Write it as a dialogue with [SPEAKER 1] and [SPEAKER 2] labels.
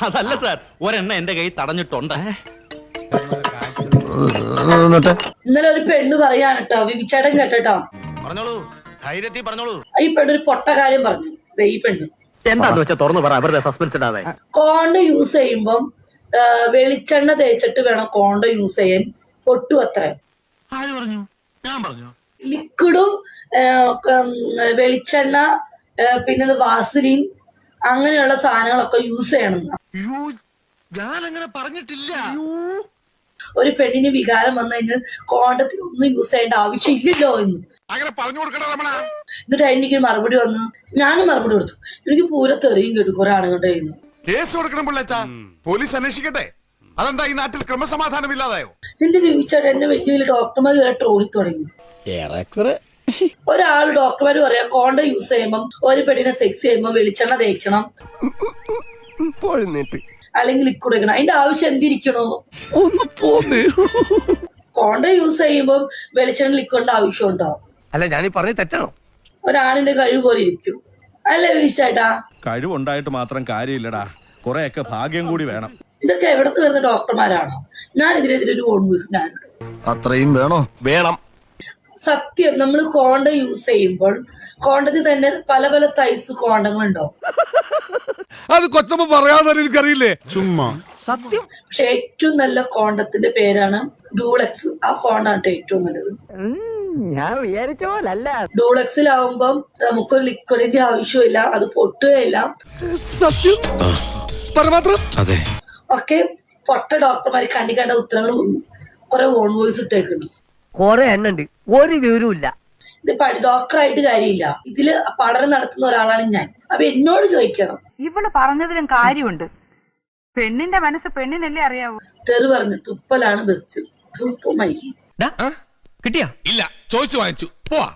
[SPEAKER 1] അതല്ല സാർ, ഒരെണ്ണ എന്റെ കൈ തടഞ്ഞിട്ടുണ്ട്.
[SPEAKER 2] ഇന്നലെ ഒരു പെണ്ണ് പറയാണ് കേട്ടോ, വിവിച്ചേട്ടൻ കേട്ടോ,
[SPEAKER 1] പറഞ്ഞോളൂ, ധൈര്യത്തിൽ പറഞ്ഞോളൂ.
[SPEAKER 2] ഈ പെണ്ണൊരു പൊട്ട കാര്യം പറഞ്ഞു. ഈ പെണ്ണ്
[SPEAKER 3] എന്താന്ന് വെച്ചാൽ തുറന്നു പറ, അവരുടെ സസ്പെൻസ് ഇടാതെ.
[SPEAKER 2] കോണ്ട യൂസ് ചെയ്യുമ്പം വെളിച്ചെണ്ണ തേച്ചിട്ട് വേണം കോണ്ട യൂസ് ചെയ്യാൻ. പൊട്ടു അത്ര.
[SPEAKER 1] ആര് പറഞ്ഞു? ഞാൻ പറഞ്ഞു.
[SPEAKER 2] ലിക്വിഡും വെളിച്ചെണ്ണ പിന്നെ വാസലിൻ അങ്ങനെയുള്ള സാധനങ്ങളൊക്കെ യൂസ് ചെയ്യണം.
[SPEAKER 1] ഞാൻ അങ്ങനെ പറഞ്ഞിട്ടില്ല.
[SPEAKER 2] ഒരു പെണ്ണിന് വികാരം വന്നു കഴിഞ്ഞാൽ കോണ്ടത്തിൽ ഒന്നും യൂസ് ചെയ്യേണ്ട ആവശ്യമില്ലല്ലോ എന്ന്
[SPEAKER 1] അങ്ങനെ പറഞ്ഞു കൊടുക്കണ രമണ.
[SPEAKER 2] എന്നിട്ട് എനിക്ക് മറുപടി വന്നു. ഞാനും മറുപടി കൊടുത്തു. എനിക്ക് പൂരത്തെറിയും കേട്ടു കുറെ ആണുങ്ങളുടെ കയ്യിൽ.
[SPEAKER 4] കേസ് കൊടുക്കണം പിള്ളേച്ചാ, പോലീസ് അന്വേഷിക്കട്ടെ. അതെന്താ ഈ നാട്ടിൽ ക്രമസമാധാനം ഇല്ലാതായോ?
[SPEAKER 2] എന്റെ വിവിച്ചേട്ടൻ എന്നെ വലിയ വലിയ ഡോക്ടർമാർ വരെ ട്രോളി തുടങ്ങി. ഒരാൾ ഡോക്ടർമാർ പറയാ കോണ്ട യൂസ് ചെയ്യുമ്പം ഒരു പെണ്ണിനെ സെക്സ് ചെയ്യുമ്പോ വെളിച്ചെണ്ണ തേക്കണം അല്ലെങ്കിൽ ലിക്വിഡ് വെക്കണം. അതിന്റെ ആവശ്യം എന്തിരിക്കണോ? കോണ്ട യൂസ് ചെയ്യുമ്പോ വെളിച്ചെണ്ണ ലിക്വിഡിന്റെ ആവശ്യം ഉണ്ടോ?
[SPEAKER 3] അല്ല, ഞാനീ പറഞ്ഞ തെറ്റാണോ?
[SPEAKER 2] ഒരാണിന്റെ കഴിവ് പോലെ ഇരിക്കും അല്ലേ വിവിച്ചേട്ടാ?
[SPEAKER 4] കഴിവുണ്ടായിട്ട് മാത്രം കാര്യമില്ലടാ, കുറെയൊക്കെ ഭാഗ്യം കൂടി വേണം.
[SPEAKER 2] ഇതൊക്കെ എവിടെ നിന്ന് വരുന്ന ഡോക്ടർമാരാണോ? ഞാൻ ഇതിനെതിരെ ഒരു ഓൺ ന്യൂസ് ഞാൻ
[SPEAKER 3] അത്രയും വേണോ? വേണം.
[SPEAKER 2] സത്യം, നമ്മൾ കോണ്ട യൂസ് ചെയ്യുമ്പോൾ കോണ്ടത്തിൽ തന്നെ പല പല തൈസ് കോണ്ടങ്ങളുണ്ടാവും.
[SPEAKER 5] അത് കൊച്ചമ്മ പറയാതെ എനിക്കറിയില്ലേ.
[SPEAKER 4] ചുമ്മാ
[SPEAKER 5] സത്യം.
[SPEAKER 2] പക്ഷെ ഏറ്റവും നല്ല കോണ്ടത്തിന്റെ പേരാണ് ഡൂളക്സ്. ആ കോണ്ടാണ് ഏറ്റവും നല്ലത്.
[SPEAKER 3] ഞാൻ വിചാരിച്ച പോലല്ല.
[SPEAKER 2] ഡൂളക്സിലാവുമ്പം നമുക്കൊരു ലിക്വിഡിന്റെ ആവശ്യമില്ല, അത് പൊട്ടുകയില്ല.
[SPEAKER 5] സത്യം.
[SPEAKER 4] അതെ.
[SPEAKER 2] ഒക്കെ പൊട്ട ഡോക്ടർമാർ കണ്ട ഉത്തരങ്ങൾ കുറെ ഓൺ വോയിസ് ഇട്ടേക്കുണ്ട്.
[SPEAKER 3] കൊറേ എണ്ണുണ്ട്, ഒരു വിവരമില്ല.
[SPEAKER 2] ഇത് ഡോക്ടറായിട്ട് കാര്യമില്ല. ഇതില് പഠനം നടത്തുന്ന ഒരാളാണ് ഞാൻ. അപ്പൊ എന്നോട് ചോദിക്കണം.
[SPEAKER 6] ഇവള് പറഞ്ഞതിലും കാര്യമുണ്ട്. പെണ്ണിന്റെ മനസ്സ് പെണ്ണിനല്ലേ അറിയാവൂ.
[SPEAKER 2] തെറി പറഞ്ഞു തുപ്പലാണ് ബെസ്റ്റ്. തുപ്പമായി
[SPEAKER 5] കിട്ടിയാ? ഇല്ല, ചോദിച്ചു വാങ്ങിച്ചു. പോവാ.